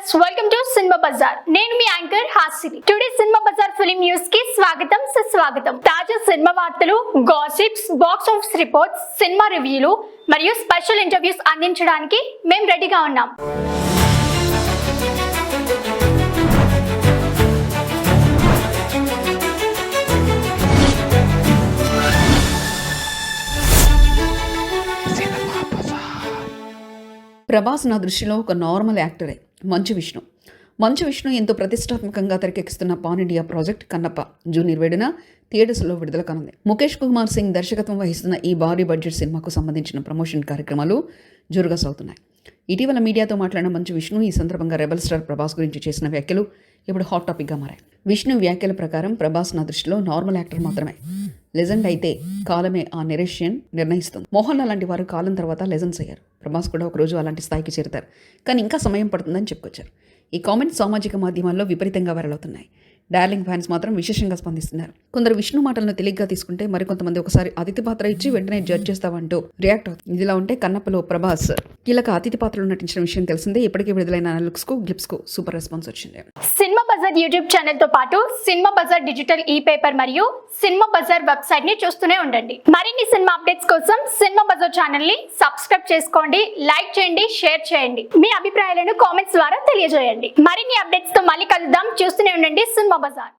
Viewers, welcome to cinema bazaar. నేను మీ anchor Hasini. Today cinema bazaar film news కి స్వాగతం, సుస్వాగతం. తాజా సినిమా వార్తలు, gossips, box office reports, cinema రివ్యూలు మరియు స్పెషల్ ఇంటర్వ్యూస్ అందించడానికి మేము రెడీగా ఉన్నాం. ప్రభాస్ నా దృష్టిలో ఒక నార్మల్ యాక్టరే. మంచు విష్ణు ఎంతో ప్రతిష్టాత్మకంగా తెరకెక్కిస్తున్న pan India project Kannappa June 20న థియేటర్స్లో విడుదల కానుంది. ముఖేష్ కుమార్ సింగ్ దర్శకత్వం వహిస్తున్న ఈ భారీ బడ్జెట్ సినిమాకు సంబంధించిన ప్రమోషన్ కార్యక్రమాలు జోరుగా సాగుతున్నాయి. ఇటీవల మీడియాతో మాట్లాడిన మంచు విష్ణు ఈ సందర్భంగా రెబల్ స్టార్ ప్రభాస్ గురించి చేసిన వ్యాఖ్యలు ఇప్పుడు హాట్ టాపిక్గా మారాయి. విష్ణు వ్యాఖ్యల ప్రకారం ప్రభాస్ నా దృష్టిలో నార్మల్ యాక్టర్ మాత్రమే. లెజెండ్ అయితే కాలమే ఆ నిరేషన్ నిర్ణయిస్తుంది. మోహన్ లాల్ లాంటి వారు కాలం తర్వాత లెజెండ్స్ అయ్యారు. ప్రభాస్ కూడా ఒకరోజు అలాంటి స్థాయికి చేరుతారు, కానీ ఇంకా సమయం పడుతుందని చెప్పుకొచ్చారు. ఈ కామెంట్స్ సామాజిక మాధ్యమాల్లో విపరీతంగా వైరల్ అవుతున్నాయి. డార్లింగ్ ఫ్యాన్స్ మాత్రం విశేషంగా స్పందిస్తున్నారు. కొందరు విష్ణు మాటలను తేలిగ్గా తీసుకుంటే, మరికొంతమంది ఒకసారి అతిథి పాత్ర ఇచ్చి వెంటనే జడ్జ్ చేస్తావంటూ రియాక్ట్ అవుతుంది. ఇదిలా ఉంటే కన్నప్పలో ప్రభాస్ కీలక అతిథి పాత్రలో నటించిన విషయం తెలిసిందే. ఇప్పటికే విడుదలైన లుక్స్ కు గ్లిప్స్ కు సూపర్ రెస్పాన్స్ వచ్చింది. సినిమా బజార్ యూట్యూబ్ ఛానల్ తో పాటు సినిమా బజార్ డిజిటల్ ఈ పేపర్ మరియు సినిమా బజార్ వెబ్సైట్ ని చూస్తూనే ఉండండి. మరిన్ని సినిమా అప్డేట్స్ కోసం సినిమా బజార్ ఛానల్ ని సబ్స్క్రైబ్ చేసుకోండి, లైక్ చేయండి, షేర్ చేయండి. మీ అభిప్రాయాలను కామెంట్స్ ద్వారా తెలియజేయండి. మరిన్ని అప్డేట్స్ తో మళ్ళీ కలుద్దాం. చూస్తూనే ఉండండి సినిమా బజార్.